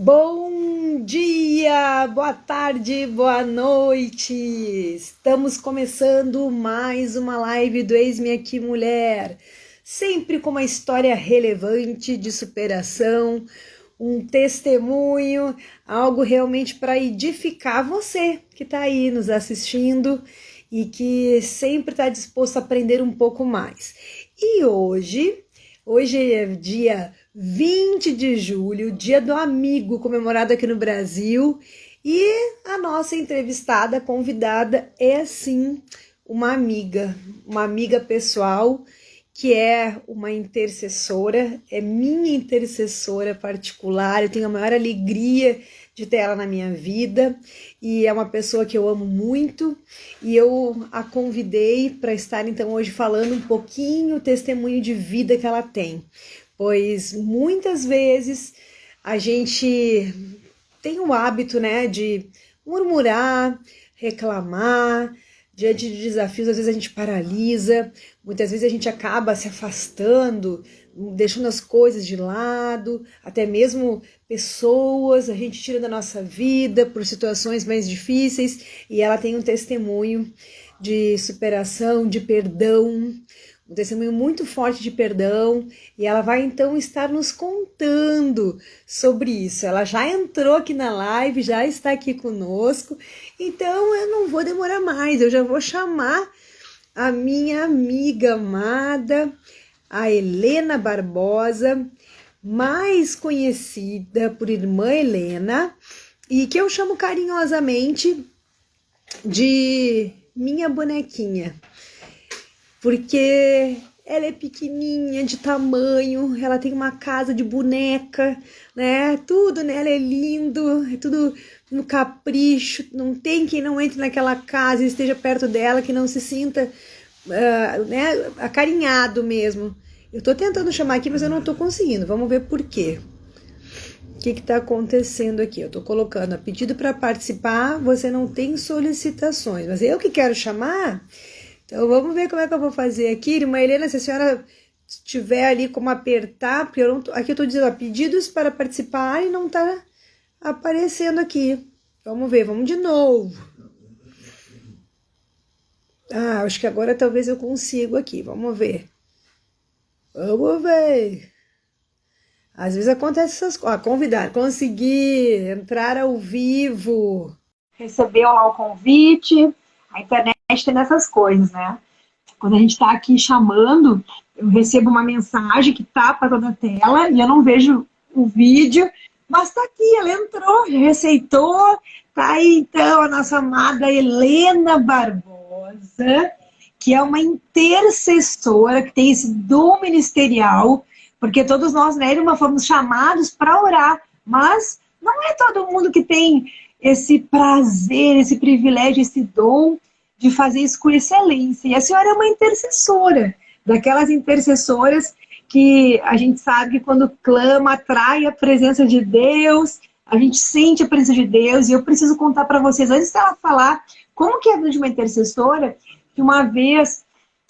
Bom dia, boa tarde, boa noite. Estamos começando mais uma live do Eis-me Aqui Mulher, sempre com uma história relevante de superação, um testemunho, algo realmente para edificar você que está aí nos assistindo e que sempre está disposto a aprender um pouco mais. E hoje é dia 20 de julho, dia do amigo, comemorado aqui no Brasil, e a nossa entrevistada, convidada, é sim uma amiga pessoal, que é uma intercessora, é minha intercessora particular. Eu tenho a maior alegria de ter ela na minha vida, e é uma pessoa que eu amo muito, e eu a convidei para estar então hoje falando um pouquinho o testemunho de vida que ela tem, pois muitas vezes a gente tem o hábito, né, de murmurar, reclamar, diante de desafios. Às vezes a gente paralisa, muitas vezes a gente acaba se afastando, deixando as coisas de lado, até mesmo pessoas a gente tira da nossa vida por situações mais difíceis, e ela tem um testemunho de superação, de perdão, um testemunho muito forte de perdão, e ela vai então estar nos contando sobre isso. Ela já entrou aqui na live, já está aqui conosco, então eu não vou demorar mais, eu já vou chamar a minha amiga amada, a Helena Barbosa, mais conhecida por Irmã Helena, e que eu chamo carinhosamente de minha bonequinha, porque ela é pequenininha de tamanho, ela tem uma casa de boneca, né? Tudo nela é lindo, é tudo no capricho. Não tem quem não entre naquela casa e esteja perto dela que não se sinta né, acarinhado mesmo. Eu tô tentando chamar aqui, mas eu não tô conseguindo. Vamos ver por quê. O que tá acontecendo aqui? Eu tô colocando a pedido para participar, você não tem solicitações, mas eu que quero chamar. Então vamos ver como é que eu vou fazer aqui. Irmã Helena, se a senhora tiver ali como apertar, porque eu não tô, aqui eu tô dizendo, ó, pedidos para participar, e não tá aparecendo aqui. Vamos ver, vamos de novo. Acho que agora talvez eu consigo aqui, vamos ver. Vamos ver. Às vezes acontece essas coisas. Convidar, conseguir entrar ao vivo. Recebeu lá o convite. A internet tem dessas coisas, né? Quando a gente está aqui chamando, eu recebo uma mensagem que tapa toda a tela e eu não vejo o vídeo, mas está aqui, ela entrou, já receitou. Tá aí então a nossa amada Helena Barbosa, que é uma intercessora, que tem esse dom ministerial, porque todos nós, né, irmã, fomos chamados para orar, mas não é todo mundo que tem esse prazer, esse privilégio, esse dom de fazer isso com excelência. E a senhora é uma intercessora, daquelas intercessoras que a gente sabe que quando clama, atrai a presença de Deus, a gente sente a presença de Deus. E eu preciso contar para vocês, antes dela falar como que é a vida de uma intercessora, que uma vez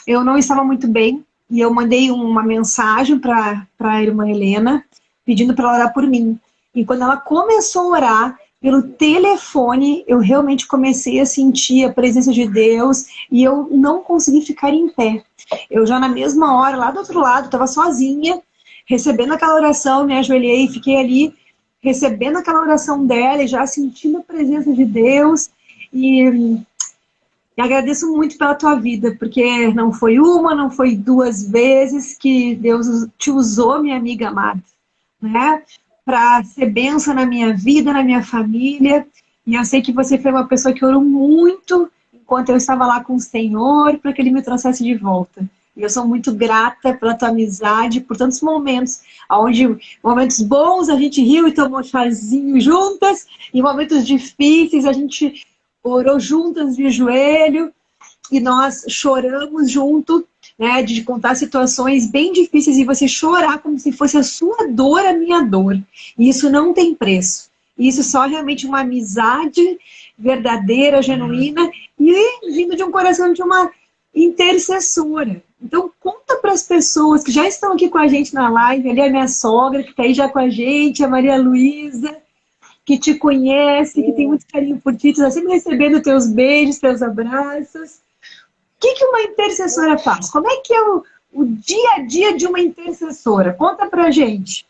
eu não estava muito bem, e eu mandei uma mensagem para a irmã Helena, pedindo para ela orar por mim. E quando ela começou a orar, pelo telefone, eu realmente comecei a sentir a presença de Deus, e eu não consegui ficar em pé. Eu já na mesma hora, lá do outro lado, estava sozinha, recebendo aquela oração, me ajoelhei e fiquei ali, recebendo aquela oração dela, e já sentindo a presença de Deus. E agradeço muito pela tua vida, porque não foi uma, não foi duas vezes que Deus te usou, minha amiga amada, né? Para ser bênção na minha vida, na minha família. E eu sei que você foi uma pessoa que orou muito enquanto eu estava lá com o Senhor, para que Ele me trouxesse de volta. E eu sou muito grata pela tua amizade, por tantos momentos, onde momentos bons a gente riu e tomou chazinho juntas, e momentos difíceis a gente orou juntas de joelho, e nós choramos junto, né, de contar situações bem difíceis, e você chorar como se fosse a sua dor, a minha dor. E isso não tem preço. Isso só realmente uma amizade verdadeira, genuína, e vindo de um coração de uma intercessora. Então conta para as pessoas que já estão aqui com a gente na live, ali a minha sogra, que está aí já com a gente, a Maria Luísa, que te conhece, que tem muito carinho por ti, está sempre recebendo teus beijos, teus abraços. O que uma intercessora faz? Como é que é o dia a dia de uma intercessora? Conta pra gente.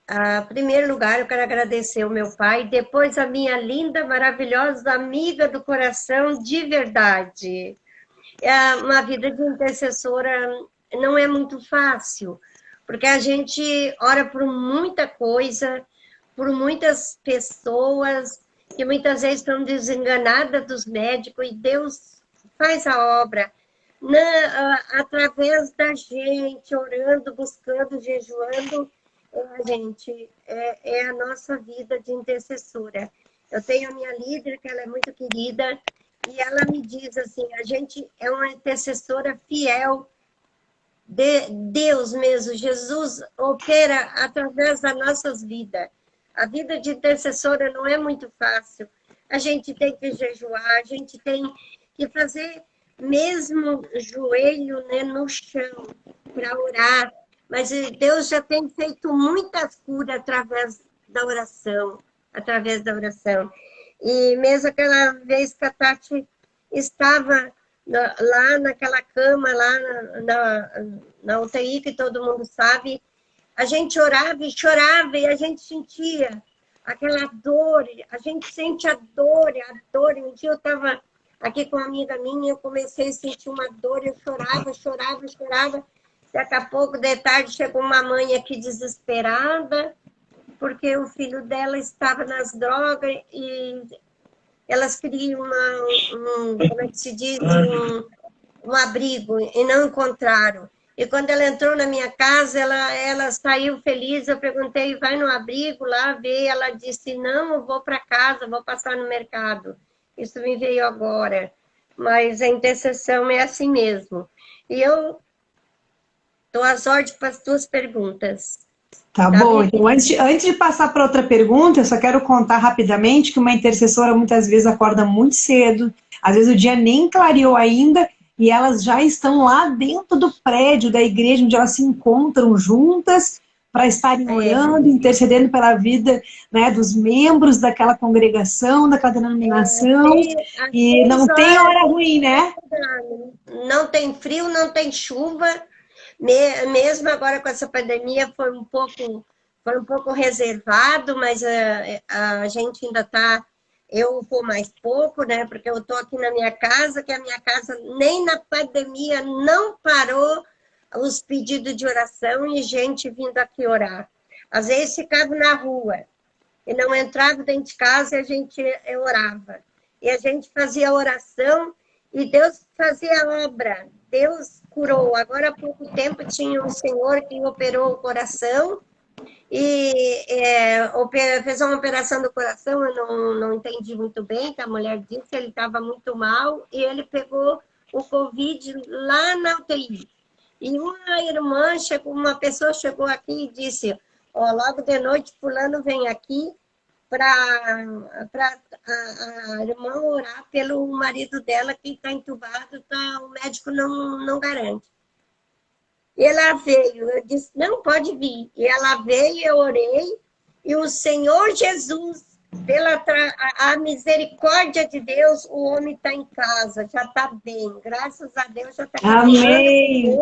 Em primeiro lugar, eu quero agradecer o meu pai, depois a minha linda, maravilhosa amiga do coração, de verdade. Uma vida de intercessora não é muito fácil, porque a gente ora por muita coisa, por muitas pessoas que muitas vezes estão desenganadas dos médicos, e Deus faz a obra através da gente, orando, buscando, jejuando. Gente, é a nossa vida de intercessora. Eu tenho a minha líder, que ela é muito querida, e ela me diz assim, a gente é uma intercessora fiel de Deus mesmo. Jesus opera através das nossas vidas. A vida de intercessora não é muito fácil. A gente tem que jejuar, a gente tem que fazer mesmo joelho, né, no chão para orar. Mas Deus já tem feito muitas curas através da oração. E mesmo aquela vez que a Tati estava lá naquela cama, lá na UTI, que todo mundo sabe, a gente orava e chorava, e a gente sentia aquela dor, a gente sente a dor. Um dia eu estava aqui com uma amiga minha, eu comecei a sentir uma dor, eu chorava. Daqui a pouco, de tarde, chegou uma mãe aqui desesperada, porque o filho dela estava nas drogas e elas queriam como é que se diz, um abrigo, e não encontraram. E quando ela entrou na minha casa, ela saiu feliz. Eu perguntei, vai no abrigo lá ver? Ela disse, não, eu vou para casa, vou passar no mercado. Isso me veio agora. Mas a intercessão é assim mesmo. E eu dou as ordens para as tuas perguntas. Tá bom, então antes de passar para outra pergunta, eu só quero contar rapidamente que uma intercessora muitas vezes acorda muito cedo, às vezes o dia nem clareou ainda, e elas já estão lá dentro do prédio da igreja, onde elas se encontram juntas para estarem orando, intercedendo pela vida, né, dos membros daquela congregação, daquela denominação, e não tem hora ruim, né? Não tem frio, não tem chuva. Mesmo agora com essa pandemia foi um pouco reservado, mas a gente ainda está, eu vou mais pouco, né? Porque eu estou aqui na minha casa, que a minha casa nem na pandemia não parou os pedidos de oração e gente vindo aqui orar. Às vezes ficava na rua e não entrava dentro de casa e a gente orava. E a gente fazia oração e Deus fazia a obra. Deus curou. Agora, há pouco tempo, tinha um senhor que operou o coração e fez uma operação do coração. Eu não entendi muito bem, que a mulher disse que ele estava muito mal e ele pegou o Covid lá na UTI. E uma pessoa chegou aqui e disse, logo de noite, fulano vem aqui para a irmã orar pelo marido dela que está entubado, o médico não garante. E ela veio, eu disse, não, pode vir. E ela veio, eu orei, e o Senhor Jesus, pela a misericórdia de Deus, o homem está em casa, já está bem. Graças a Deus, já está Amém.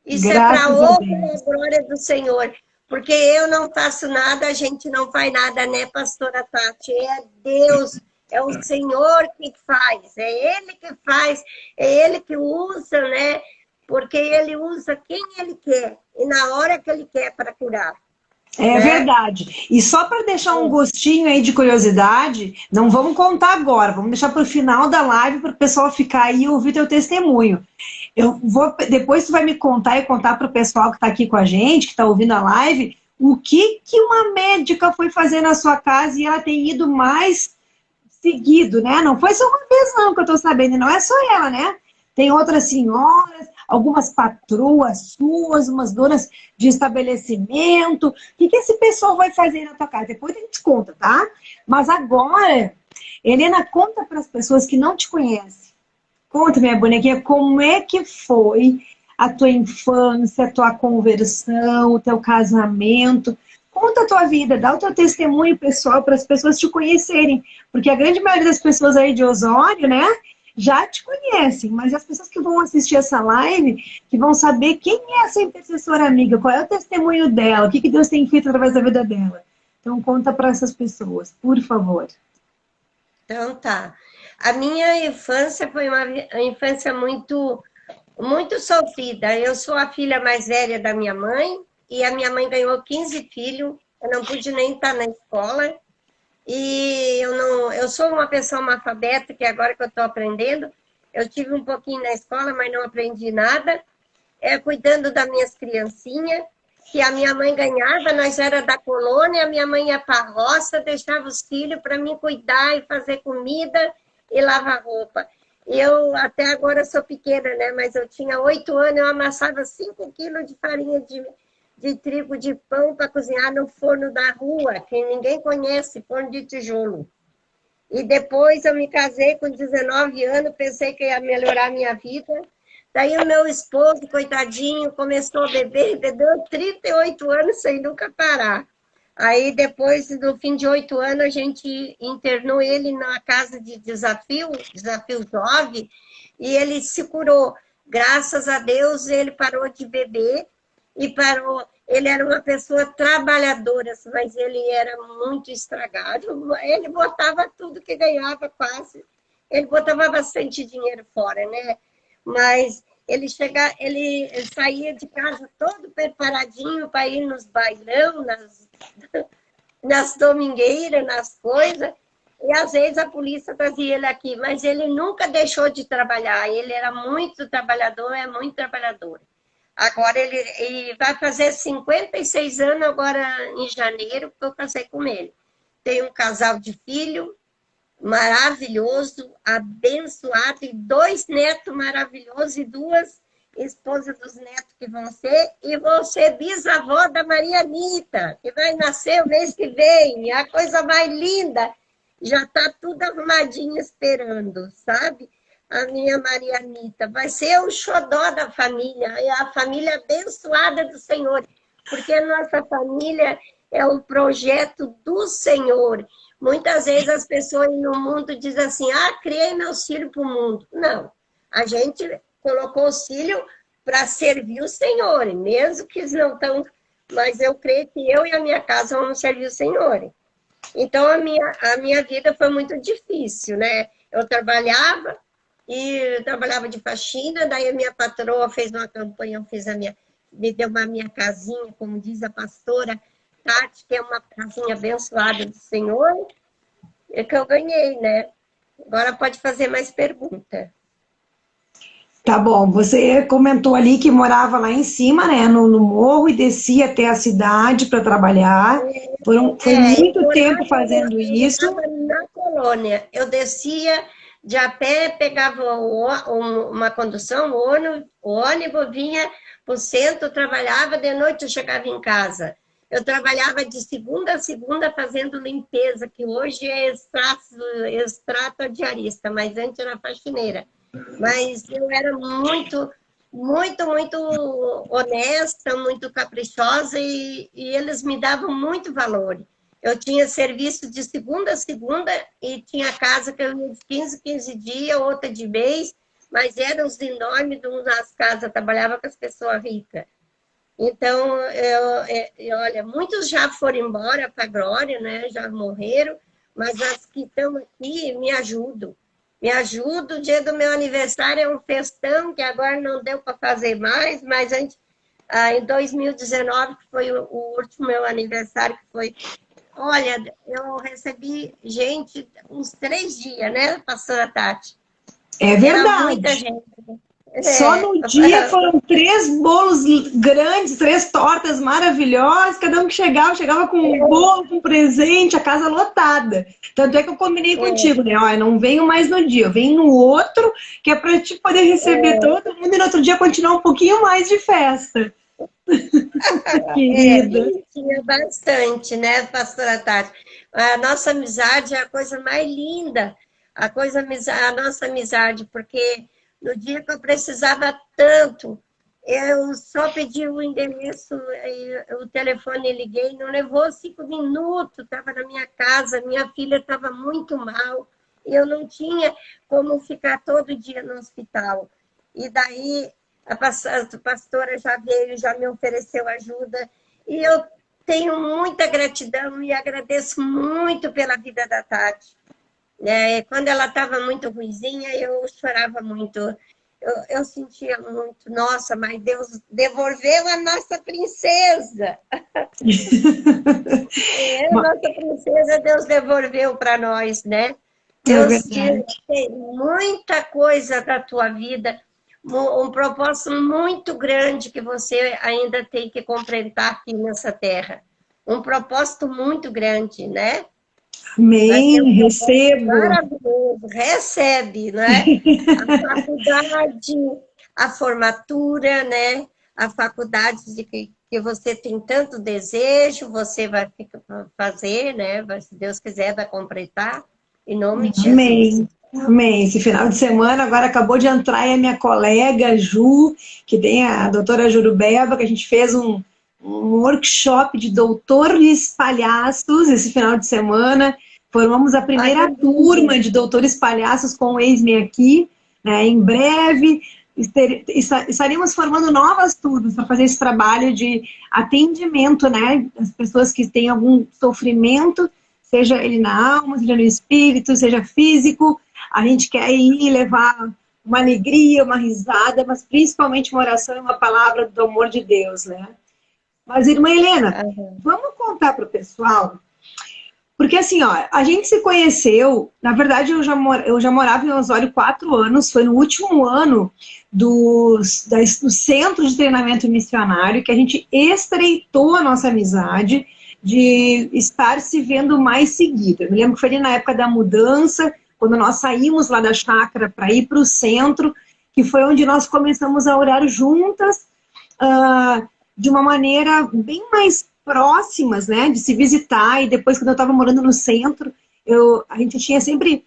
Isso é para honra e a glória do Senhor. Porque eu não faço nada, a gente não faz nada, né, pastora Tati? É Deus, é o Senhor que faz, é Ele que faz, é Ele que usa, né? Porque Ele usa quem Ele quer e na hora que Ele quer para curar. É verdade. E só para deixar um gostinho aí de curiosidade, não vamos contar agora, vamos deixar para o final da live para o pessoal ficar aí e ouvir teu testemunho. Depois tu vai me contar e contar para o pessoal que está aqui com a gente, que está ouvindo a live, o que uma médica foi fazer na sua casa e ela tem ido mais seguido, né? Não foi só uma vez não que eu estou sabendo, não é só ela, né? Tem outras senhoras, algumas patroas suas, umas donas de estabelecimento. O que esse pessoal vai fazer na tua casa? Depois a gente conta, tá? Mas agora, Helena, conta para as pessoas que não te conhecem. Conta, minha bonequinha, como é que foi a tua infância, a tua conversão, o teu casamento? conta a tua vida, dá o teu testemunho pessoal para as pessoas te conhecerem. Porque a grande maioria das pessoas aí de Osório, né, já te conhecem. Mas as pessoas que vão assistir essa live, que vão saber quem é essa intercessora amiga, qual é o testemunho dela, o que Deus tem feito através da vida dela. Então, conta para essas pessoas, por favor. Então, tá. A minha infância foi uma infância muito sofrida. Eu sou a filha mais velha da minha mãe, e a minha mãe ganhou 15 filhos, eu não pude nem estar na escola, e eu sou uma pessoa analfabeta, que agora que eu estou aprendendo, eu tive um pouquinho na escola, mas não aprendi nada, cuidando das minhas criancinhas, que a minha mãe ganhava, nós era da colônia, a minha mãe ia para a roça, deixava os filhos para mim cuidar e fazer comida e lavar roupa. Eu até agora sou pequena, né? Mas eu tinha 8 anos, eu amassava 5 quilos de farinha de trigo de pão para cozinhar no forno da rua, que ninguém conhece, forno de tijolo. E depois eu me casei com 19 anos, pensei que ia melhorar a minha vida. Daí o meu esposo, coitadinho, começou a beber, bebeu 38 anos sem nunca parar. Aí depois, no fim de 8 anos, a gente internou ele na casa de desafio jovem, e ele se curou. Graças a Deus, ele parou de beber e parou. Ele era uma pessoa trabalhadora, mas ele era muito estragado. Ele botava tudo que ganhava quase. Ele botava bastante dinheiro fora, né? Mas ele saía de casa todo preparadinho para ir nos bailão, nas domingueiras, nas coisas, e às vezes a polícia trazia ele aqui, mas ele nunca deixou de trabalhar, ele era muito trabalhador, é muito trabalhador. Agora ele vai fazer 56 anos agora em janeiro, porque eu casei com ele. Tem um casal de filho maravilhoso, abençoado, e 2 netos maravilhosos e 2 esposas dos netos que vão ser, e vou ser bisavó da Maria Anitta, que vai nascer o mês que vem, a coisa mais linda, já está tudo arrumadinho esperando, sabe? A minha Maria Anitta vai ser o xodó da família, é a família abençoada do Senhor, porque a nossa família é o projeto do Senhor. Muitas vezes as pessoas no mundo dizem assim, criei meus filhos para o mundo. Não, a gente colocou os filhos para servir o Senhor, mesmo que eles não estão... Mas eu creio que eu e a minha casa vamos servir o Senhor. Então, a minha vida foi muito difícil, né? Eu trabalhava de faxina, daí a minha patroa fez uma campanha, me deu uma minha casinha, como diz a pastora Tati, que é uma casinha abençoada do Senhor, é que eu ganhei, né? Agora pode fazer mais pergunta. Tá bom, você comentou ali que morava lá em cima, né, no morro, e descia até a cidade para trabalhar. Foi muito tempo fazendo isso. Eu morava na colônia. Eu descia de a pé, pegava uma condução, o ônibus, vinha para o centro, trabalhava, de noite eu chegava em casa. Eu trabalhava de segunda a segunda fazendo limpeza, que hoje é extrato diarista, mas antes era faxineira. Mas eu era muito, muito, muito honesta, muito caprichosa, e eles me davam muito valor. Eu tinha serviço de segunda a segunda e tinha casa que eu ia de 15 dias, outra de mês, mas eram os enormes das casas, trabalhava com as pessoas ricas. Então, olha, muitos já foram embora para a glória, né? Já morreram, mas as que estão aqui me ajudam. Me ajudam. O dia do meu aniversário é um festão, que agora não deu para fazer mais, mas antes, em 2019, que foi o último meu aniversário, que foi... Olha, eu recebi gente uns 3 dias, né, pastora Tati? É verdade. Era muita gente. Só no dia foram 3 bolos grandes, 3 tortas maravilhosas, cada um que chegava com um bolo, com um presente, a casa lotada. Tanto é que eu combinei contigo, né? Olha, não venho mais no dia, eu venho no outro, que é para te poder receber todo mundo e no outro dia continuar um pouquinho mais de festa. Querida. Tinha bastante, né, pastora Tati? A nossa amizade é a coisa mais linda, a nossa amizade, porque no dia que eu precisava tanto, Eu só pedi o endereço, o telefone liguei, não levou 5 minutos, estava na minha casa, minha filha estava muito mal, e eu não tinha como ficar todo dia no hospital. E daí a pastora já veio, já me ofereceu ajuda, e eu tenho muita gratidão e agradeço muito pela vida da Tati. Quando ela estava muito ruinzinha, eu chorava muito. Eu sentia muito, nossa, mas Deus devolveu a nossa princesa. A nossa princesa Deus devolveu para nós, né? Deus tem muita coisa da tua vida, um propósito muito grande que você ainda tem que completar aqui nessa terra. Um propósito muito grande, né? Amém, recebo. Maravilhoso, recebe, né? A faculdade, a formatura, né? A faculdade de que você tem tanto desejo, você vai fazer, né? Se Deus quiser, vai completar, em nome de Jesus. Amém. Esse final de semana agora acabou de entrar aí a minha colega Ju, que tem a doutora Jurubeba, que a gente fez um workshop de doutores palhaços esse final de semana. Formamos a primeira turma de doutores palhaços com o Eis-me Aqui, né? Em breve estaremos formando novas turmas para fazer esse trabalho de atendimento, né? As pessoas que têm algum sofrimento, seja ele na alma, seja no espírito, seja físico. A gente quer ir levar uma alegria, uma risada, mas principalmente uma oração e uma palavra do amor de Deus, né? Mas, irmã Helena, vamos contar para o pessoal, porque assim, ó, a gente se conheceu, na verdade eu já morava em Osório 4 anos, foi no último ano do Centro de Treinamento Missionário que a gente estreitou a nossa amizade, de estar se vendo mais seguido. Eu me lembro que foi ali na época da mudança, quando nós saímos lá da chácara para ir para o centro, que foi onde nós começamos a orar juntas, de uma maneira bem mais próximas, né, de se visitar. E depois, quando eu estava morando no centro, a gente tinha sempre,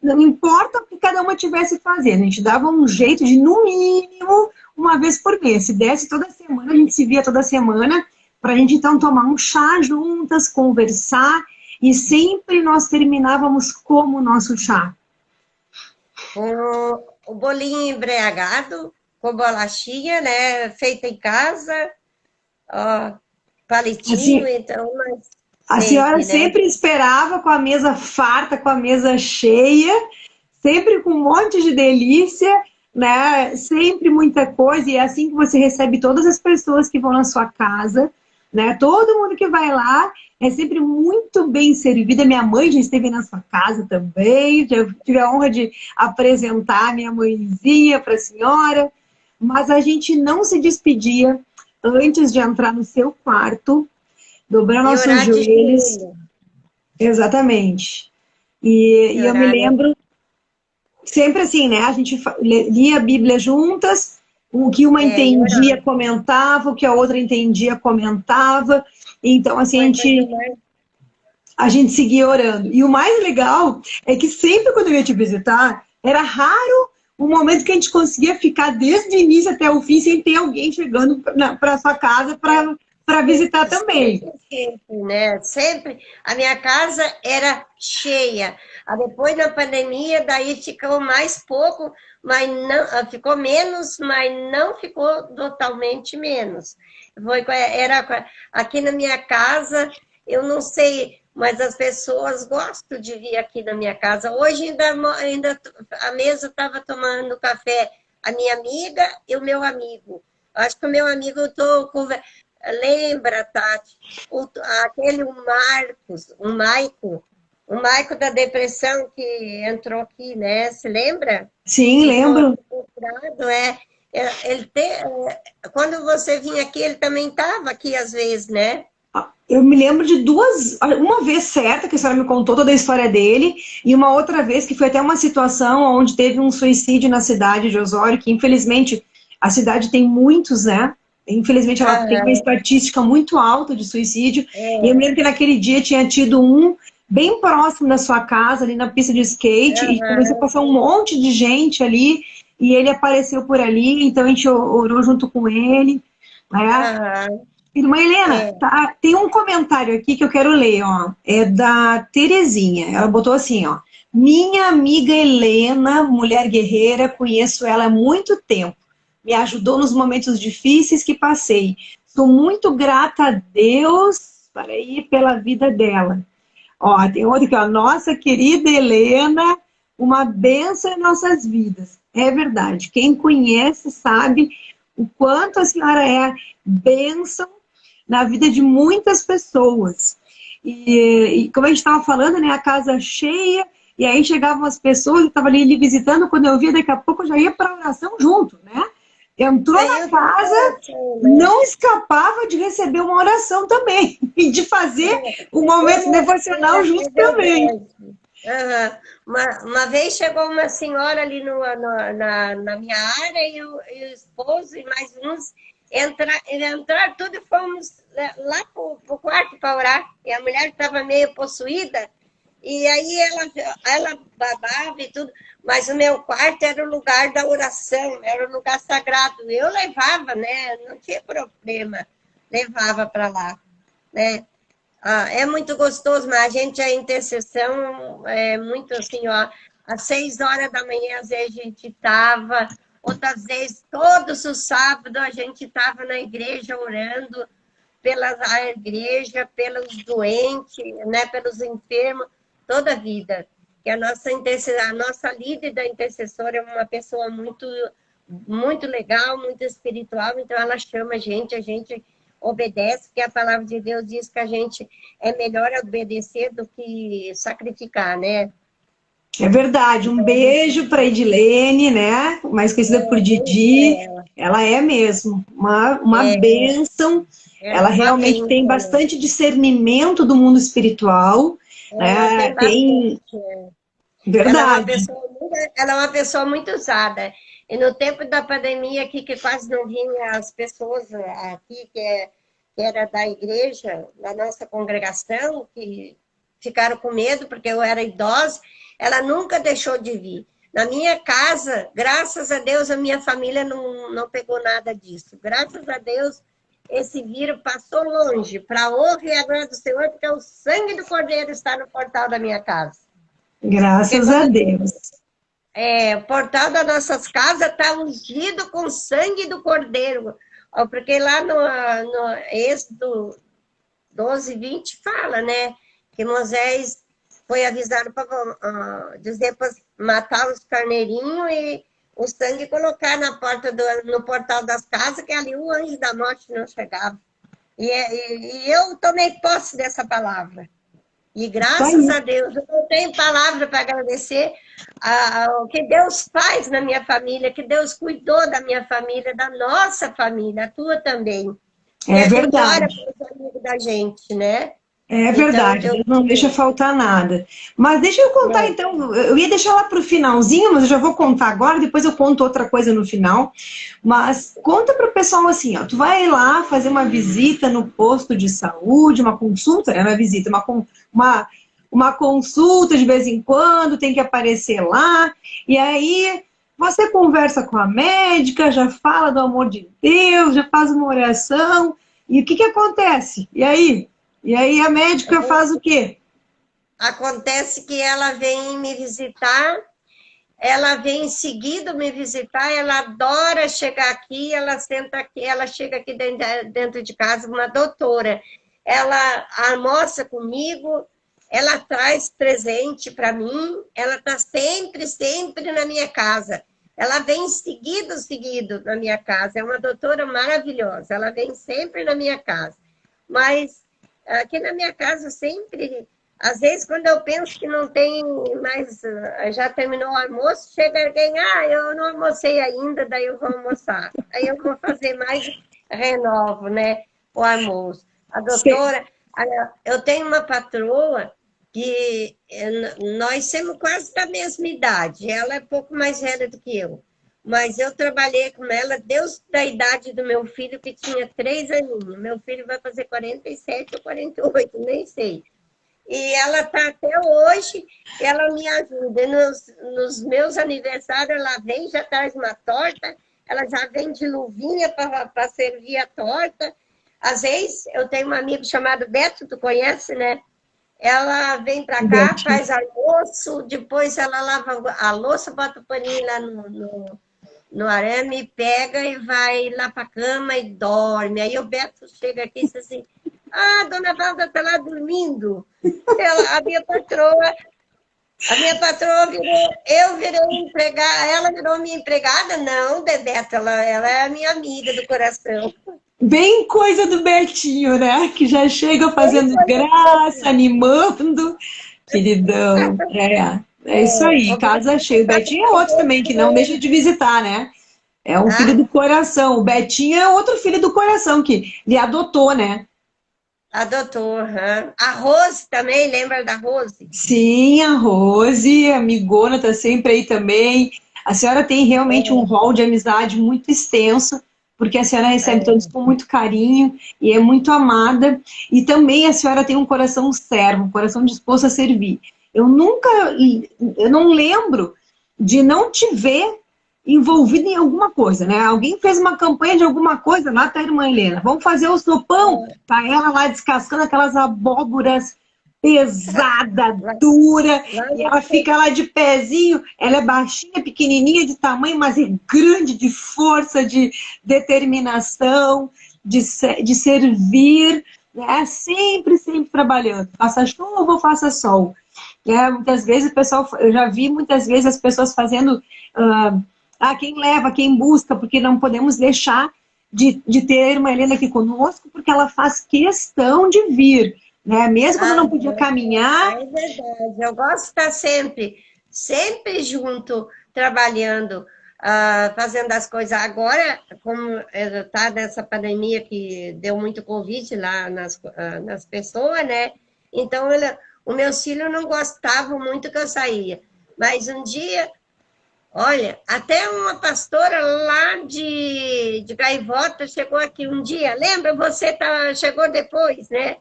não importa o que cada uma tivesse fazendo, a gente dava um jeito de, no mínimo, uma vez por mês. Se desse toda semana, a gente se via toda semana, para a gente então tomar um chá juntas, conversar, e sempre nós terminávamos como o nosso chá. Com o bolinho embriagado, com bolachinha, né, feita em casa, ó, palitinho, assim, então... A senhora sempre esperava com a mesa farta, com a mesa cheia, sempre com um monte de delícia, né, sempre muita coisa, e é assim que você recebe todas as pessoas que vão na sua casa, né, todo mundo que vai lá é sempre muito bem servida. Minha mãe já esteve na sua casa também, já tive a honra de apresentar minha mãezinha para a senhora, mas a gente não se despedia antes de entrar no seu quarto, dobrar nossos joelhos. Exatamente. E eu me lembro, sempre assim, né, a gente lia a Bíblia juntas, o que uma entendia comentava, o que a outra entendia comentava. Então, assim, a gente seguia orando. E o mais legal é que sempre quando eu ia te visitar, era raro o momento que a gente conseguia ficar desde o início até o fim sem ter alguém chegando para sua casa para visitar também. Sempre, né? Sempre. A minha casa era cheia. Depois da pandemia, daí ficou mais pouco, mas não, ficou menos, mas não ficou totalmente menos. Era aqui na minha casa, eu não sei, mas as pessoas gostam de vir aqui na minha casa. Hoje ainda a mesa estava tomando café, a minha amiga e o meu amigo. Acho que o meu amigo, eu estou conversando. Lembra, Tati, aquele o Maico da depressão que entrou aqui, né? Se lembra? Sim, lembro. Quando você vinha aqui, ele também estava aqui às vezes, né? Eu me lembro de uma vez certa, que a senhora me contou toda a história dele, e uma outra vez que foi até uma situação onde teve um suicídio na cidade de Osório, que infelizmente a cidade tem muitos, né? Infelizmente ela tem uma estatística muito alta de suicídio. E eu me lembro que naquele dia tinha tido um bem próximo da sua casa, ali na pista de skate, e começou a passar um monte de gente ali, e ele apareceu por ali, então a gente orou junto com ele, né? Aham, Irmã Helena, é. tá, tem um comentário aqui que eu quero ler, ó. É da Terezinha. Ela botou assim, ó. Minha amiga Helena, mulher guerreira, conheço ela há muito tempo. Me ajudou nos momentos difíceis que passei. Sou muito grata a Deus para ir pela vida dela. Ó, tem outro aqui, ó. Nossa querida Helena, uma bênção em nossas vidas. É verdade. Quem conhece sabe o quanto a senhora é bênção na vida de muitas pessoas. E como a gente estava falando, né, a casa cheia, e aí chegavam as pessoas, eu estava ali lhe visitando, quando eu via, daqui a pouco eu já ia para a oração junto, né? Entrou na Veio tudo casa, assim, né? não escapava de receber uma oração também, e de fazer o momento devocional junto É também. verdade. Aham. Uma vez chegou uma senhora ali na minha área e o esposo e mais uns entraram tudo e fomos lá para o quarto para orar. E a mulher estava meio possuída e aí ela babava e tudo, mas o meu quarto era o lugar da oração, era o lugar sagrado. Eu levava, né? Não tinha problema, levava para lá, né? Ah, é muito gostoso, mas a gente, a intercessão é muito assim, ó, às 6 horas da manhã, às vezes a gente estava, outras vezes, todos os sábados, a gente estava na igreja orando pela a igreja, pelos doentes, né, pelos enfermos, toda a vida. Que a nossa líder da intercessora é uma pessoa muito legal, muito espiritual, então ela chama a gente obedece, porque a palavra de Deus diz que a gente é melhor obedecer do que sacrificar, né? É verdade. Um Então, a gente beijo para Edilene, né? Mais conhecida por beijo para Didi. ela. Ela é mesmo uma É, bênção. ela Ela é uma realmente tem bênção, né? bastante discernimento do mundo espiritual, Ela né? tem Tem bastante. verdade. Ela é uma pessoa muito usada. E no tempo da pandemia aqui, que quase não vinha as pessoas aqui, que era da igreja, da nossa congregação, que ficaram com medo porque eu era idosa, ela nunca deixou de vir. Na minha casa, graças a Deus, a minha família não pegou nada disso. Graças a Deus, esse vírus passou longe, para a honra e a glória do Senhor, porque o sangue do Cordeiro está no portal da minha casa. Porque Graças a quando Deus. o portal das nossas casas está ungido com o sangue do Cordeiro. Porque lá no Êxodo 12:20 fala, né? Que Moisés foi avisado para dizer para matar os carneirinhos e o sangue colocar no portal das casas, que ali o anjo da morte não chegava. E eu tomei posse dessa palavra. E Isso graças aí. a Deus, eu não tenho palavra para agradecer o que Deus faz na minha família, que Deus cuidou da minha família, da nossa família, a tua também. Que É a gente ora verdade. pelos amigos da gente, né? É Então, verdade, eu. Deus não deixa faltar nada. Mas deixa eu contar então, eu ia deixar lá para o finalzinho, mas eu já vou contar agora, depois eu conto outra coisa no final. Mas conta para o pessoal assim, ó, tu vai lá fazer uma visita no posto de saúde, uma consulta, né? Não é visita, uma consulta de vez em quando, tem que aparecer lá, e aí você conversa com a médica, já fala do amor de Deus, já faz uma oração, e o que acontece? E aí? E aí a médica faz o quê? Acontece que ela vem me visitar, ela vem seguido me visitar, ela adora chegar aqui, ela senta aqui, ela chega aqui dentro de casa, uma doutora. Ela almoça comigo, ela traz presente para mim, ela está sempre na minha casa. Ela vem seguido na minha casa. É uma doutora maravilhosa, ela vem sempre na minha casa. Mas aqui na minha casa sempre, às vezes quando eu penso que não tem mais, já terminou o almoço, chega alguém, eu não almocei ainda, daí eu vou almoçar. Aí eu vou fazer mais renovo, né, o almoço. A doutora, eu tenho uma patroa que nós somos quase da mesma idade, ela é pouco mais velha do que eu. Mas eu trabalhei com ela desde a idade do meu filho, que tinha 3 aninhos. Meu filho vai fazer 47 ou 48, nem sei. E ela está até hoje, ela me ajuda. Nos meus aniversários, ela vem, já traz uma torta, ela já vem de luvinha para servir a torta. Às vezes, eu tenho um amigo chamado Beto, tu conhece, né? Ela vem para cá, faz almoço, depois ela lava a louça, bota o paninho lá no arame, pega e vai lá para a cama e dorme. Aí o Beto chega aqui e diz assim, dona Valda está lá dormindo. A minha patroa virou, eu virei empregada, ela virou minha empregada? Não, Bebeto, ela é a minha amiga do coração. Bem coisa do Betinho, né? Que já chega fazendo graça, animando. Queridão. É isso aí, casa cheia. O Betinho é outro também, que não deixa de visitar, né? É um filho do coração. O Betinho é outro filho do coração, que ele adotou, né? Adotou, A Rose também, lembra da Rose? Sim, a Rose, a amigona, tá sempre aí também. A senhora tem realmente um rol de amizade muito extenso, porque a senhora recebe todos com muito carinho e é muito amada. E também a senhora tem um coração servo, um coração disposto a servir. Eu não lembro de não te ver envolvida em alguma coisa, né? Alguém fez uma campanha de alguma coisa, lá tá a irmã Helena, vamos fazer o sopão, tá ela lá descascando aquelas abóboras pesada, dura, e ela fica lá de pezinho, ela é baixinha, pequenininha de tamanho, mas é grande de força, de determinação, de servir, né? Sempre trabalhando, faça chuva ou faça sol. Muitas vezes o pessoal, eu já vi muitas vezes as pessoas fazendo quem leva, quem busca, porque não podemos deixar de ter a irmã Helena aqui conosco, porque ela faz questão de vir, né? Mesmo quando não podia caminhar. É verdade, eu gosto de estar sempre junto, trabalhando, fazendo as coisas. Agora, como está nessa pandemia que deu muito Covid lá nas pessoas, né? Então, os meus filhos não gostavam muito que eu saía. Mas um dia... Olha, até uma pastora lá de Gaivota chegou aqui um dia. Lembra? Você chegou depois, né?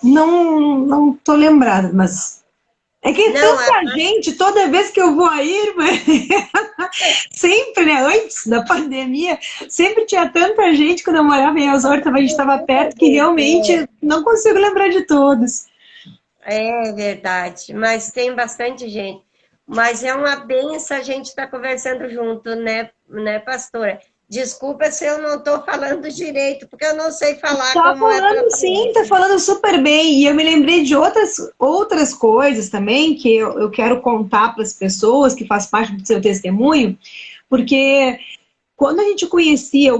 Não tô lembrada, mas... É que tanta gente, toda vez que eu vou aí, sempre, né? Antes da pandemia, sempre tinha tanta gente quando eu morava em Osório, a gente estava perto, que realmente não consigo lembrar de todos. É verdade, mas tem bastante gente. Mas é uma benção a gente estar conversando junto, né, pastora? Desculpa se eu não estou falando direito, porque eu não sei falar como é. Tá falando sim, tá falando super bem. E eu me lembrei de outras coisas também que eu quero contar para as pessoas, que faz parte do seu testemunho, porque quando a gente conhecia,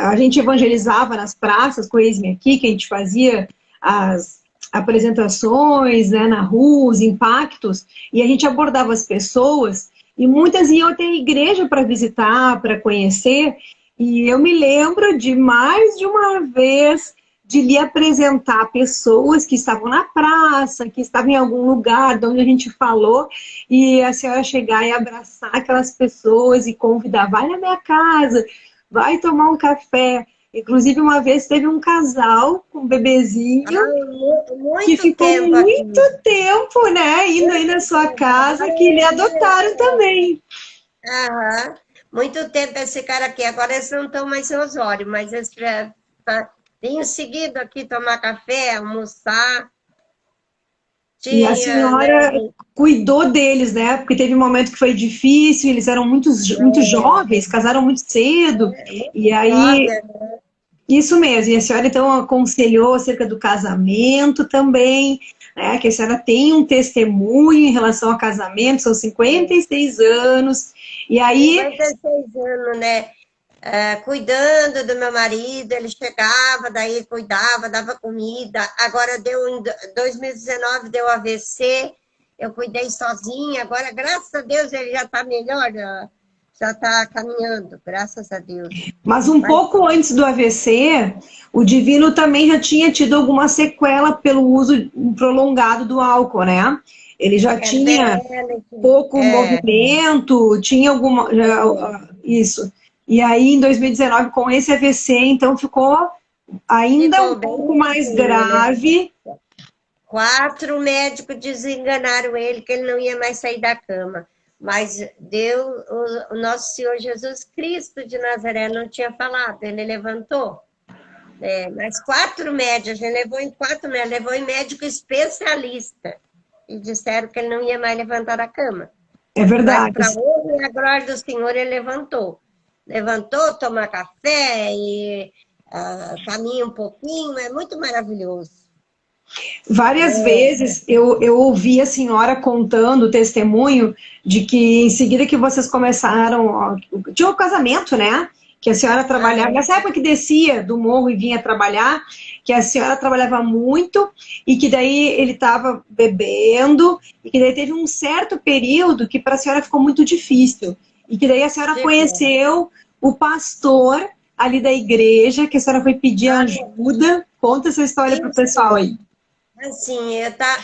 a gente evangelizava nas praças com Eis-me Aqui, que a gente fazia as apresentações, né, na rua, os impactos, e a gente abordava as pessoas, e muitas iam até a igreja para visitar, para conhecer, e eu me lembro de mais de uma vez de lhe apresentar pessoas que estavam na praça, que estavam em algum lugar de onde a gente falou, e a senhora chegar e abraçar aquelas pessoas e convidar, vai na minha casa, vai tomar um café. Inclusive, uma vez teve um casal com um bebezinho que ficou muito tempo, né, indo aí na sua casa, que lhe adotaram também. Muito tempo esse cara aqui. Agora eles não estão mais em Osório, mas eles têm seguido aqui tomar café, almoçar. E a senhora cuidou deles, né? Porque teve um momento que foi difícil, eles eram muito jovens, casaram muito cedo. E aí, isso mesmo. E a senhora, então, aconselhou acerca do casamento também, né? Que a senhora tem um testemunho em relação ao casamento, são 56 anos. E aí... 56 anos, né? Cuidando do meu marido, ele chegava, daí cuidava, dava comida. Agora em 2019 deu AVC, eu cuidei sozinha. Agora, graças a Deus, ele já está melhor, já está caminhando, graças a Deus. Mas pouco antes do AVC, o Divino também já tinha tido alguma sequela pelo uso prolongado do álcool, né? Ele já tinha pouco movimento, tinha alguma... isso. E aí, em 2019, com esse AVC, então ficou ainda um pouco mais grave. 4 médicos desenganaram ele, que ele não ia mais sair da cama. Mas Deus, o nosso Senhor Jesus Cristo de Nazaré não tinha falado, ele levantou. Mas 4 médicos, ele levou em 4 médicos, levou em médico especialista. E disseram que ele não ia mais levantar da cama. É verdade. Mas para honra e a glória do Senhor, ele levantou. Levantou, toma café e caminha um pouquinho, é muito maravilhoso. Várias vezes eu ouvi a senhora contando o testemunho de que em seguida que vocês começaram, tinha um casamento, né? Que a senhora trabalhava, nessa época que descia do morro e vinha trabalhar, que a senhora trabalhava muito e que daí ele estava bebendo e que daí teve um certo período que para a senhora ficou muito difícil e que daí a senhora conheceu o pastor ali da igreja, que a senhora foi pedir ajuda. Conta essa história para o pessoal aí. Assim,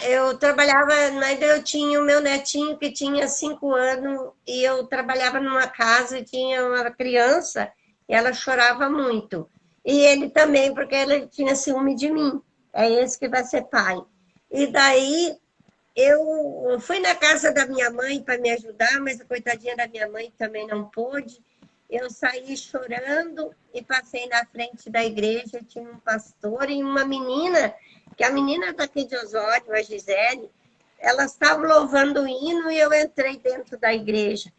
eu trabalhava, ainda eu tinha o meu netinho que tinha 5 anos e eu trabalhava numa casa e tinha uma criança e ela chorava muito. E ele também, porque ele tinha ciúme de mim. É esse que vai ser pai. E daí eu fui na casa da minha mãe para me ajudar, mas a coitadinha da minha mãe também não pôde. Eu saí chorando e passei na frente da igreja, tinha um pastor e uma menina, que a menina daqui de Osório, a Gisele, elas estavam louvando o hino e eu entrei dentro da igreja.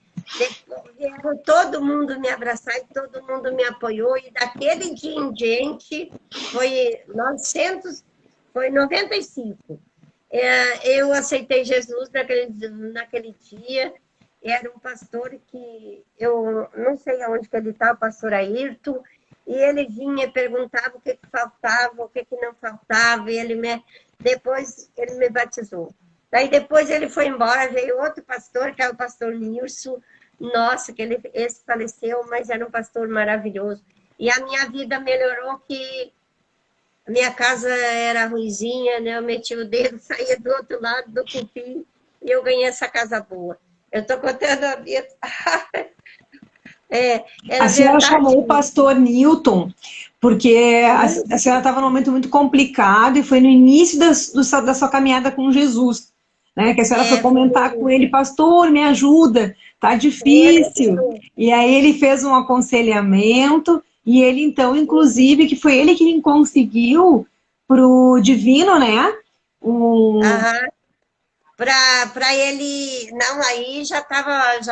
Vieram todo mundo me abraçar e todo mundo me apoiou, e daquele dia em diante, foi 95. Eu aceitei Jesus naquele dia. Era um pastor que eu não sei aonde que ele está, o pastor Ayrton, e ele vinha e perguntava o que faltava, o que não faltava, e depois ele me batizou. Daí depois ele foi embora, veio outro pastor, que é o pastor Nilson. Nossa, esse faleceu, mas era um pastor maravilhoso. E a minha vida melhorou, que a minha casa era ruinzinha, né? Eu meti o dedo, saía do outro lado do cupim, e eu ganhei essa casa boa. Eu estou contando a vida. A senhora chamou o pastor Newton, porque a senhora estava num momento muito complicado e foi no início da sua caminhada com Jesus, né? Que a senhora foi comentar com ele, pastor, me ajuda, tá difícil. E aí ele fez um aconselhamento e ele então, inclusive, que foi ele que conseguiu pro Divino, né? Para ele, não, aí já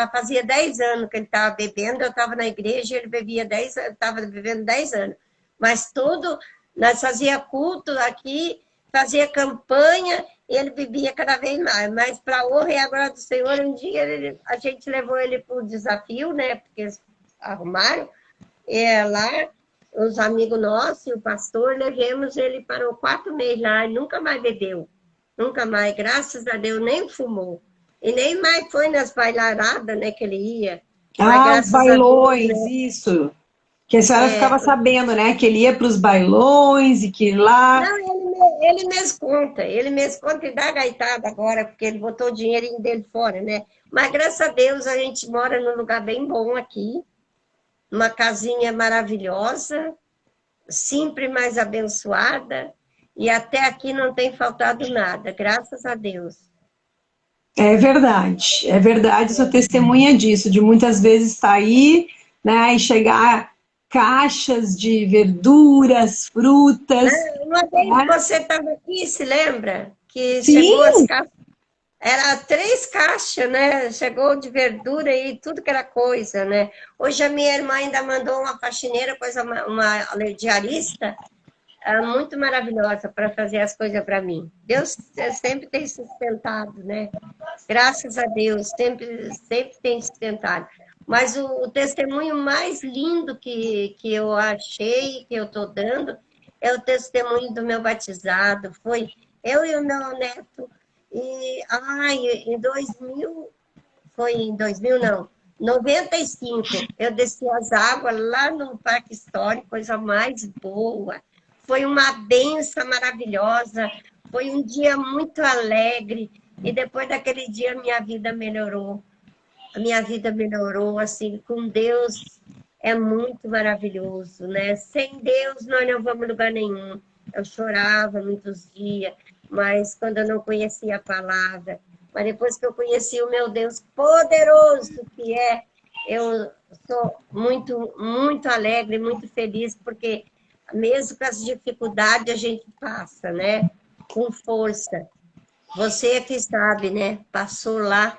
fazia 10 anos que ele estava bebendo, eu estava na igreja, ele bebia 10, estava bebendo 10 anos. Mas tudo, nós fazia culto aqui, fazia campanha, e ele bebia cada vez mais. Mas para a honra e a glória do Senhor, um dia a gente levou ele para o desafio, né? Porque eles arrumaram, lá, os amigos nossos e o pastor, levamos ele, parou 4 meses lá e nunca mais bebeu. Nunca mais, graças a Deus, nem fumou. E nem mais foi nas bailaradas, né, que ele ia. Os bailões, Deus, né? Isso. Que a senhora ficava sabendo, né, que ele ia para os bailões e que lá... Não, ele mesmo conta e dá gaitada agora, porque ele botou o dinheirinho dele fora, né? Mas graças a Deus a gente mora num lugar bem bom aqui, uma casinha maravilhosa, sempre mais abençoada, e até aqui não tem faltado nada, graças a Deus. É verdade, sou testemunha disso, de muitas vezes estar aí, né, e chegar caixas de verduras, frutas. Uma vez você estava aqui, se lembra? Que Sim. Chegou as caixas, era 3 caixas, né? Chegou de verdura e tudo que era coisa, né? Hoje a minha irmã ainda mandou uma faxineira, uma diarista, muito maravilhosa para fazer as coisas para mim. Deus sempre tem sustentado, né? Graças a Deus, sempre tem sustentado. Mas o testemunho mais lindo que eu achei, que eu estou dando, é o testemunho do meu batizado. Foi eu e o meu neto. E, em 2000, foi em 2000, não, 95, eu desci as águas lá no Parque Histórico, coisa mais boa. Foi uma benção maravilhosa, foi um dia muito alegre, e depois daquele dia minha vida melhorou. A minha vida melhorou, assim, com Deus é muito maravilhoso, né? Sem Deus nós não vamos a lugar nenhum. Eu chorava muitos dias, mas quando eu não conhecia a palavra. Mas depois que eu conheci o meu Deus poderoso que é, eu sou muito, muito alegre, muito feliz, porque mesmo com as dificuldades a gente passa, né? Com força. Você que sabe, né? Passou lá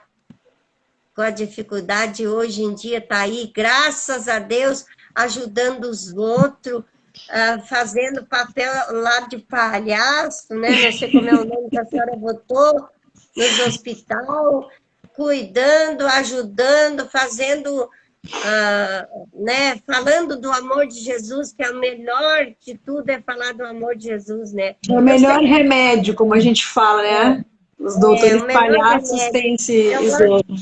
com a dificuldade, hoje em dia está aí, graças a Deus, ajudando os outros, fazendo papel lá de palhaço, né? Não sei como é o nome que a senhora botou, nos hospitais, cuidando, ajudando, fazendo, né? Falando do amor de Jesus, que é o melhor de tudo é falar do amor de Jesus, né? É o melhor remédio, como a gente fala, né? Os doutores O melhor palhaços remédio. têm esse Eu slogan.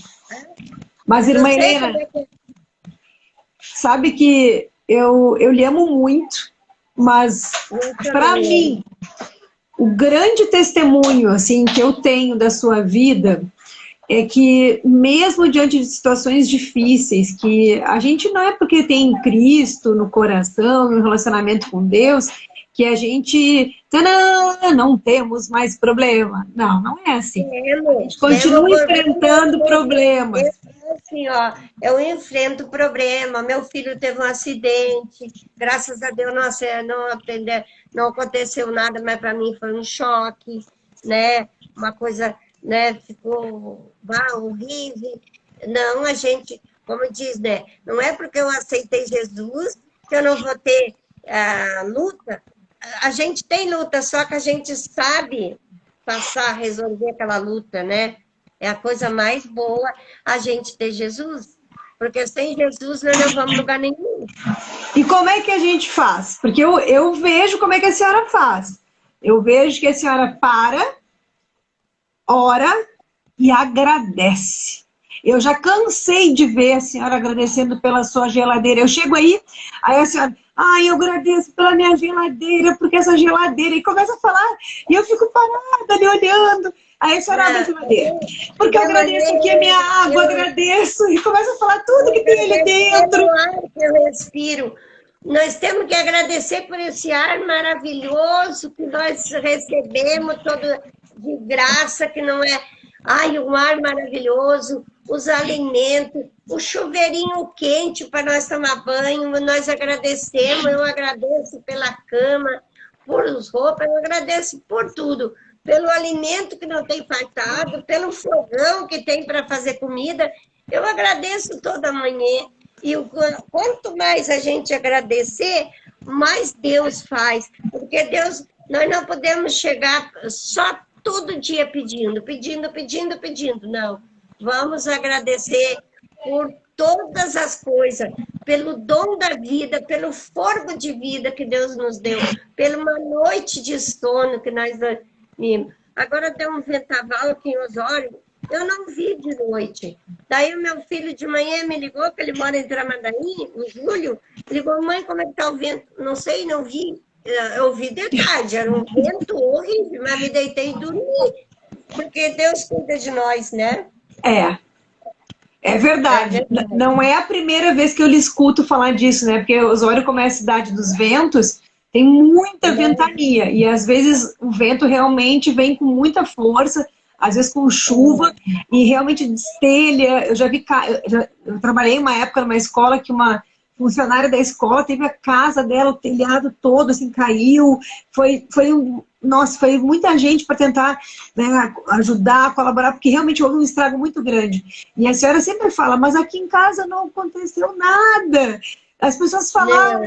Mas, não irmã sei como Helena, é que sabe que eu lhe amo muito, mas eu para também. mim, o grande testemunho assim que eu tenho da sua vida é que mesmo diante de situações difíceis, que a gente não é porque tem Cristo no coração, no relacionamento com Deus, que a gente não temos mais problema. Não, não é assim. A Temos, gente continua enfrentando problemas. assim, ó, eu enfrento problema. Meu filho teve um acidente, graças a Deus não aconteceu nada, mas para mim foi um choque, né? Uma coisa, né? Ficou horrível. Não, a gente, como diz, né? Não é porque eu aceitei Jesus que eu não vou ter luta. A gente tem luta, só que a gente sabe passar, resolver aquela luta, né? É a coisa mais boa a gente ter Jesus, porque sem Jesus nós não vamos a lugar nenhum. E como é que a gente faz? Porque eu vejo como é que a senhora faz. Eu vejo que a senhora ora e agradece. Eu já cansei de ver a senhora agradecendo pela sua geladeira. Eu chego aí a senhora, eu agradeço pela minha geladeira, porque essa geladeira, e começa a falar, e eu fico parada ali olhando. Aí a senhora abre a geladeira. Porque eu agradeço aqui a minha água, agradeço, e começa a falar tudo que tem ali dentro. Pelo ar que eu respiro. Nós temos que agradecer por esse ar maravilhoso que nós recebemos, todo de graça, que não é... um ar maravilhoso, os alimentos, o chuveirinho quente para nós tomar banho, nós agradecemos, eu agradeço pela cama, por as roupas, eu agradeço por tudo, pelo alimento que não tem faltado, pelo fogão que tem para fazer comida, eu agradeço toda manhã. E quanto mais a gente agradecer, mais Deus faz. Porque Deus, nós não podemos chegar só todo dia pedindo. Não. Vamos agradecer por todas as coisas, pelo dom da vida, pelo fogo de vida que Deus nos deu, pela uma noite de sono que nós dormimos. Agora deu um vendaval aqui em Osório, eu não vi de noite. Daí o meu filho de manhã me ligou, que ele mora em Tramandaí, o Júlio, ligou, mãe, como é que está o vento? Não sei, não vi. Eu vi de tarde, era um vento horrível, mas me deitei e dormi, porque Deus cuida de nós, né? É verdade. Não é a primeira vez que eu lhe escuto falar disso, né? Porque Osório, como é a cidade dos ventos, tem muita ventania. E às vezes o vento realmente vem com muita força, às vezes com chuva, e realmente destelha. Eu já vi, eu trabalhei uma época numa escola que uma funcionária da escola teve a casa dela, o telhado todo assim caiu. Nossa, foi muita gente para tentar, né, ajudar, colaborar, porque realmente houve um estrago muito grande. E a senhora sempre fala, mas aqui em casa não aconteceu nada. As pessoas falaram,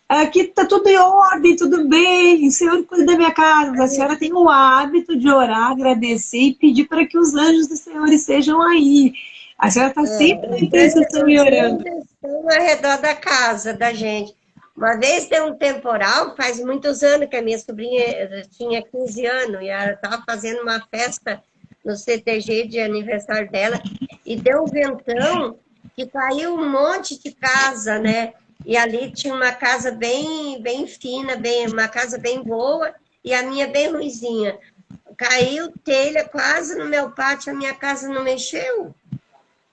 aqui está tudo em ordem, tudo bem, o Senhor cuida da minha casa. Mas a senhora tem o hábito de orar, agradecer e pedir para que os anjos do Senhor estejam aí. A senhora está sempre na intercessão e orando. Estão ao redor da casa da gente. Uma vez deu um temporal, faz muitos anos que a minha sobrinha tinha 15 anos, e ela estava fazendo uma festa no CTG de aniversário dela, e deu um ventão que caiu um monte de casa, né? E ali tinha uma casa bem, bem fina, uma casa bem boa, e a minha bem ruizinha. Caiu telha quase no meu pátio, a minha casa não mexeu.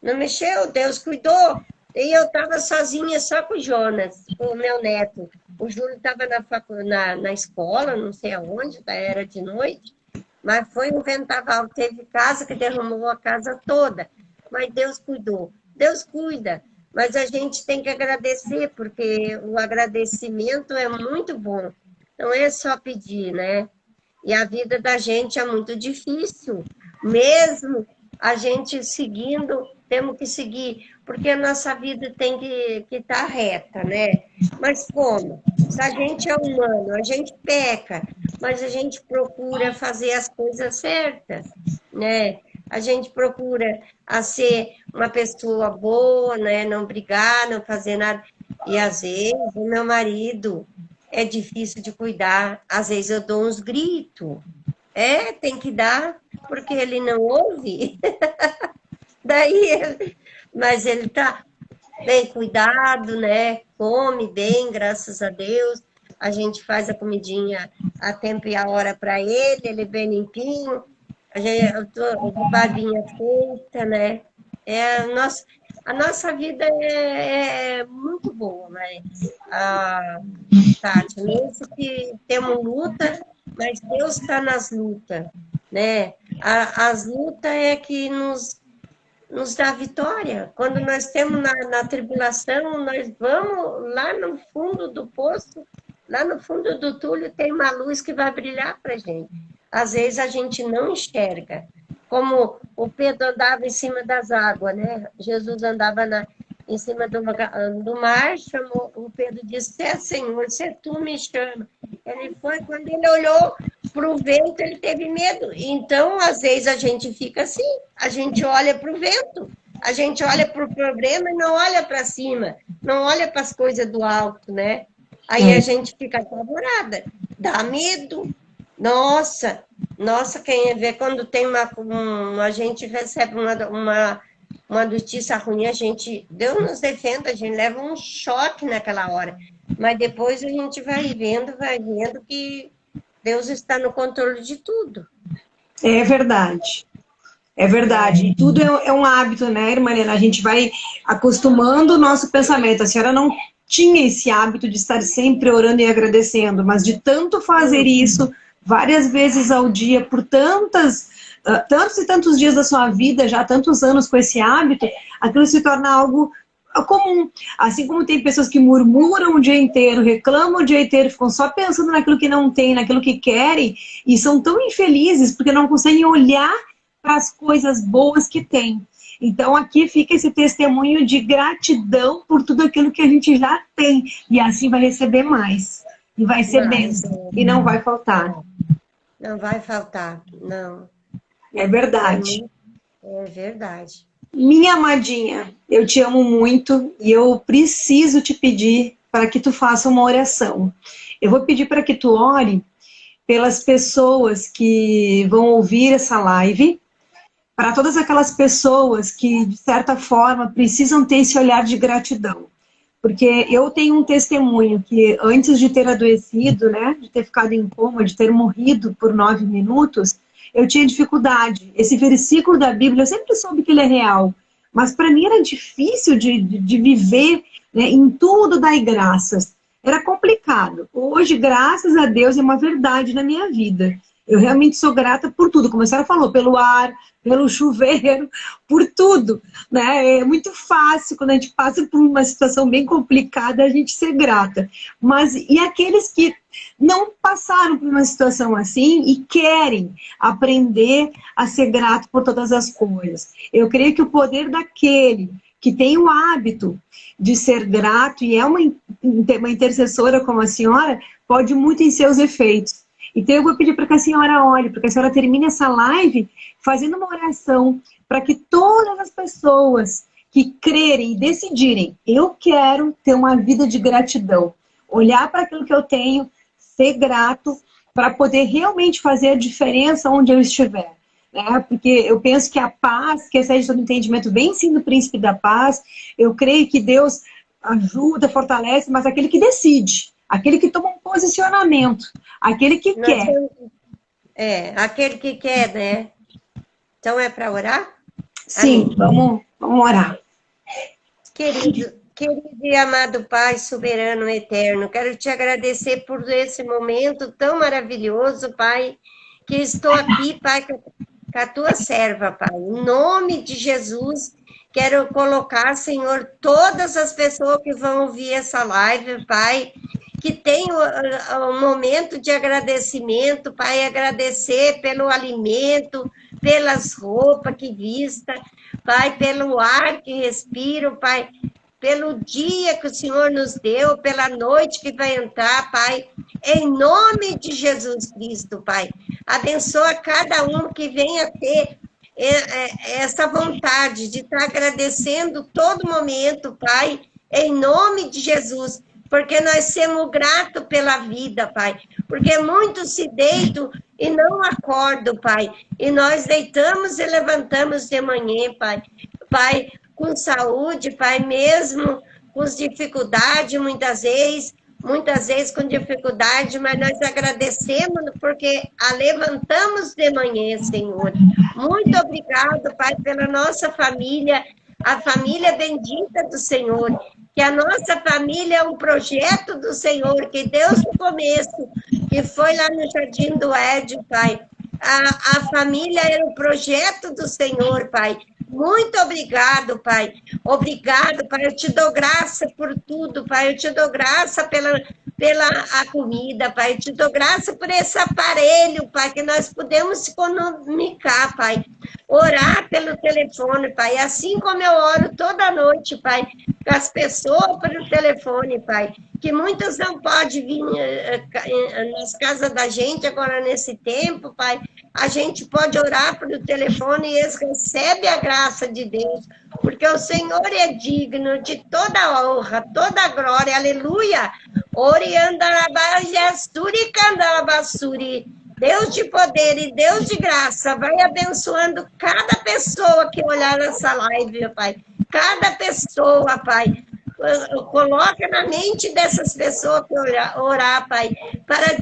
Não mexeu, Deus cuidou. E eu estava sozinha, só com o Jonas, com o meu neto. O Júlio estava na escola, não sei aonde, era de noite. Mas foi um vendaval, teve casa que derramou a casa toda, mas Deus cuidou. Deus cuida, mas a gente tem que agradecer, porque o agradecimento é muito bom. Não é só pedir, né? E a vida da gente é muito difícil, mesmo a gente seguindo, temos que seguir, porque a nossa vida tem que estar reta, né? Mas como? Se a gente é humano, a gente peca, mas a gente procura fazer as coisas certas, né? A gente procura a ser uma pessoa boa, né? Não brigar, não fazer nada. E às vezes o meu marido é difícil de cuidar, às vezes eu dou uns gritos. Tem que dar, porque ele não ouve. Mas ele tá bem cuidado, né? Come bem, graças a Deus. A gente faz a comidinha a tempo e a hora para ele, ele bem limpinho. Eu tô de barbinha feita, né? A nossa vida é muito boa, né? Ah, Tati, mesmo que temos luta, mas Deus está nas lutas, né? As lutas é que nos dá vitória. Quando nós temos na tribulação, nós vamos lá no fundo do poço, lá no fundo do túnel tem uma luz que vai brilhar para a gente. Às vezes a gente não enxerga. Como o Pedro andava em cima das águas, né? Jesus andava em cima do mar, chamou, o Pedro disse, se é Senhor, se é tu me chama. Ele foi, quando ele olhou para o vento, ele teve medo. Então, às vezes, a gente fica assim, a gente olha para o vento, a gente olha para o problema e não olha para cima, não olha para as coisas do alto, né? Aí a gente fica apavorada, dá medo. Nossa, quem vê quando tem a gente recebe uma notícia ruim, Deus nos defenda, a gente leva um choque naquela hora. Mas depois a gente vai vendo que Deus está no controle de tudo. É verdade. É verdade. E tudo é um hábito, né, irmã Helena? A gente vai acostumando o nosso pensamento. A senhora não tinha esse hábito de estar sempre orando e agradecendo, mas de tanto fazer isso várias vezes ao dia, por tantos e tantos dias da sua vida, já há tantos anos com esse hábito, aquilo se torna algo comum. Assim como tem pessoas que murmuram o dia inteiro, reclamam o dia inteiro, ficam só pensando naquilo que não tem, naquilo que querem, e são tão infelizes porque não conseguem olhar para as coisas boas que têm. Então aqui fica esse testemunho de gratidão por tudo aquilo que a gente já tem, e assim vai receber mais. E vai ser bênção, e não vai faltar. Não vai faltar, não. É verdade. É verdade. Minha amadinha, eu te amo muito e eu preciso te pedir para que tu faça uma oração. Eu vou pedir para que tu ore pelas pessoas que vão ouvir essa live, para todas aquelas pessoas que, de certa forma, precisam ter esse olhar de gratidão. Porque eu tenho um testemunho que antes de ter adoecido, né, de ter ficado em coma, de ter morrido por 9 minutos, eu tinha dificuldade. Esse versículo da Bíblia, eu sempre soube que ele é real, mas para mim era difícil de viver, né, em tudo dar graças. Era complicado. Hoje, graças a Deus, é uma verdade na minha vida. Eu realmente sou grata por tudo, como a senhora falou, pelo ar, pelo chuveiro, por tudo, né? É muito fácil, quando a gente passa por uma situação bem complicada, a gente ser grata. Mas e aqueles que não passaram por uma situação assim e querem aprender a ser grato por todas as coisas? Eu creio que o poder daquele que tem o hábito de ser grato e é uma intercessora como a senhora, pode muito em seus efeitos. Então eu vou pedir para que a senhora olhe, para que a senhora termine essa live fazendo uma oração para que todas as pessoas que crerem e decidirem, eu quero ter uma vida de gratidão, olhar para aquilo que eu tenho, ser grato, para poder realmente fazer a diferença onde eu estiver. Né? Porque eu penso que a paz, que excede todo entendimento, vem sim do príncipe da paz. Eu creio que Deus ajuda, fortalece, mas aquele que decide, aquele que toma um posicionamento, aquele que quer. Aquele que quer, né? Então é para orar? Sim, vamos orar. Querido e amado Pai, soberano, eterno, quero te agradecer por esse momento tão maravilhoso, Pai, que estou aqui, Pai, com a tua serva, Pai. Em nome de Jesus, quero colocar, Senhor, todas as pessoas que vão ouvir essa live, Pai, que tem um momento de agradecimento, Pai, agradecer pelo alimento, pelas roupas que vista, Pai, pelo ar que respiro, Pai, pelo dia que o Senhor nos deu, pela noite que vai entrar, Pai, em nome de Jesus Cristo, Pai. Abençoa cada um que venha ter essa vontade de estar agradecendo todo momento, Pai, em nome de Jesus, porque nós somos gratos pela vida, Pai, porque muitos se deitam e não acordam, Pai, e nós deitamos e levantamos de manhã, Pai, Pai, com saúde, Pai, mesmo com dificuldade, muitas vezes com dificuldade, mas nós agradecemos porque a levantamos de manhã, Senhor. Muito obrigado, Pai, pela nossa família, a família bendita do Senhor, que a nossa família é um projeto do Senhor, que Deus no começo, que foi lá no Jardim do Éden, Pai, a família era um projeto do Senhor, Pai. Muito obrigado, Pai. Obrigado, Pai. Eu te dou graça por tudo, Pai. Eu te dou graça pela a comida, Pai. Eu te dou graça por esse aparelho, Pai, que nós podemos se comunicar, Pai. Orar pelo telefone, Pai. Assim como eu oro toda noite, Pai, com as pessoas pelo telefone, Pai. Que muitas não podem vir nas casas da gente agora nesse tempo, Pai. A gente pode orar pelo telefone e eles recebem a graça de Deus, porque o Senhor é digno de toda a honra, toda a glória, aleluia. Deus de poder e Deus de graça, vai abençoando cada pessoa que olhar essa live, Pai. Cada pessoa, Pai. Coloca na mente dessas pessoas que orar, Pai, para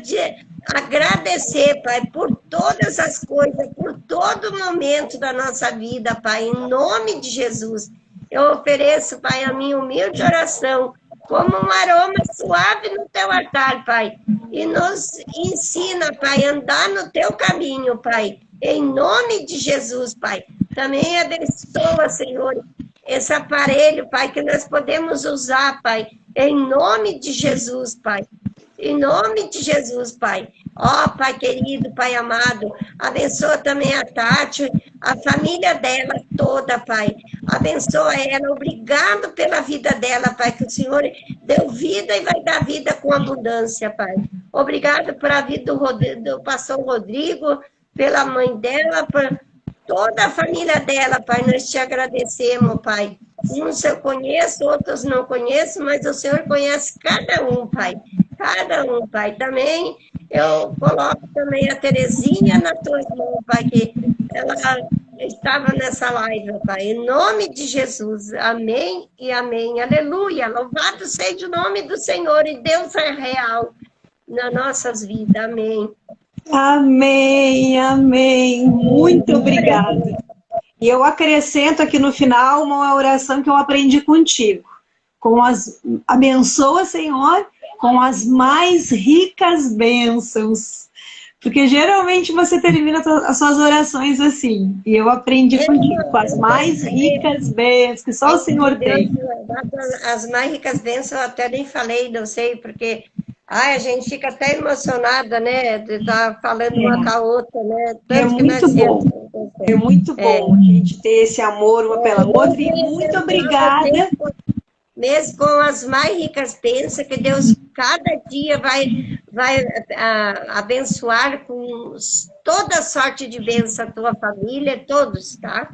agradecer, Pai, por todas as coisas, por todo momento da nossa vida, Pai, em nome de Jesus. Eu ofereço, Pai, a minha humilde oração, como um aroma suave no teu altar, Pai, e nos ensina, Pai, a andar no teu caminho, Pai, em nome de Jesus, Pai. Também abençoa, Senhor, esse aparelho, Pai, que nós podemos usar, Pai, em nome de Jesus, Pai. Em nome de Jesus, Pai. Ó, Pai querido, Pai amado, abençoa também a Tati, a família dela toda, Pai. Abençoa ela, obrigado pela vida dela, Pai, que o Senhor deu vida e vai dar vida com abundância, Pai. Obrigado pela vida do pastor Rodrigo, pela mãe dela, por toda a família dela, Pai. Nós te agradecemos, Pai. Uns eu conheço, outros não conheço, mas o Senhor conhece cada um, Pai. Cada um, Pai. Também eu coloco também a Terezinha nas tuas mãos, Pai, que ela estava nessa live, Pai. Em nome de Jesus. Amém e amém. Aleluia. Louvado seja o nome do Senhor e Deus é real nas nossas vidas. Amém. Amém, amém. Muito obrigada. E eu acrescento aqui no final uma oração que eu aprendi contigo. Abençoa, Senhor, com as mais ricas bênçãos. Porque geralmente você termina as suas orações assim. E eu aprendi contigo, com as mais ricas bênçãos, que só o Senhor tem. As mais ricas bênçãos eu até nem falei, não sei, porque a gente fica até emocionada, né? De estar falando uma com a outra, né? Tanto muito bom. É muito bom a gente ter esse amor uma pela outra. E muito obrigada. Mesmo com as mais ricas bênçãos, que Deus cada dia vai abençoar com toda sorte de bênção a tua família, todos, tá?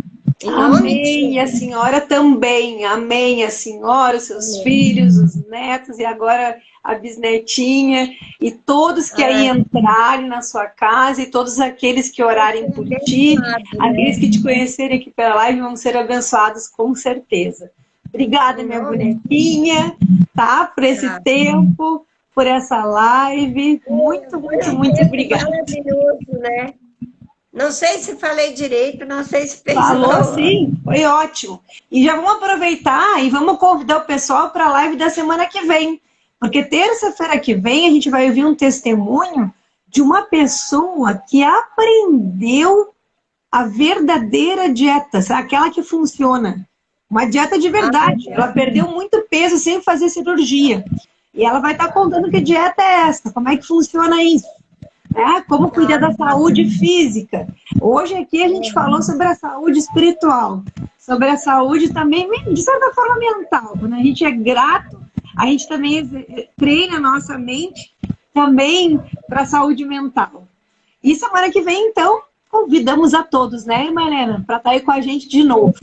Amém, e a senhora também, amém, a senhora, os seus filhos, os netos, e agora a bisnetinha, e todos que aí entrarem na sua casa, e todos aqueles que orarem por ti, aqueles que te conhecerem aqui pela live vão ser abençoados com certeza. Obrigada, minha bonequinha, tá? Por esse tempo, por essa live. Muito, muito, muito obrigada. Maravilhoso, né? Não sei se falei direito, não sei se fez. Falou sim, foi ótimo. E já vamos aproveitar e vamos convidar o pessoal para a live da semana que vem. Porque terça-feira que vem a gente vai ouvir um testemunho de uma pessoa que aprendeu a verdadeira dieta, sabe? Aquela que funciona. Uma dieta de verdade. Ela perdeu muito peso sem fazer cirurgia. E ela vai estar contando que dieta é essa, como é que funciona isso. Como cuidar da saúde física. Hoje aqui a gente falou sobre a saúde espiritual, sobre a saúde também, de certa forma, mental. Quando a gente é grato, a gente também treina a nossa mente também para a saúde mental. E semana que vem, então, convidamos a todos, né, irmã Helena, para estar aí com a gente de novo.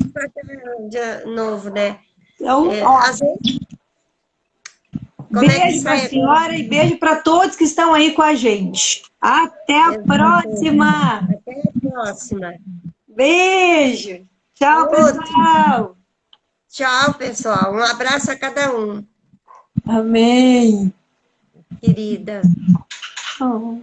De novo, né? Então, beijo para a senhora e beijo para todos que estão aí com a gente. Até a próxima! Até a próxima! Beijo! Tchau, pessoal! Tchau, pessoal! Um abraço a cada um. Amém! Querida. Oh.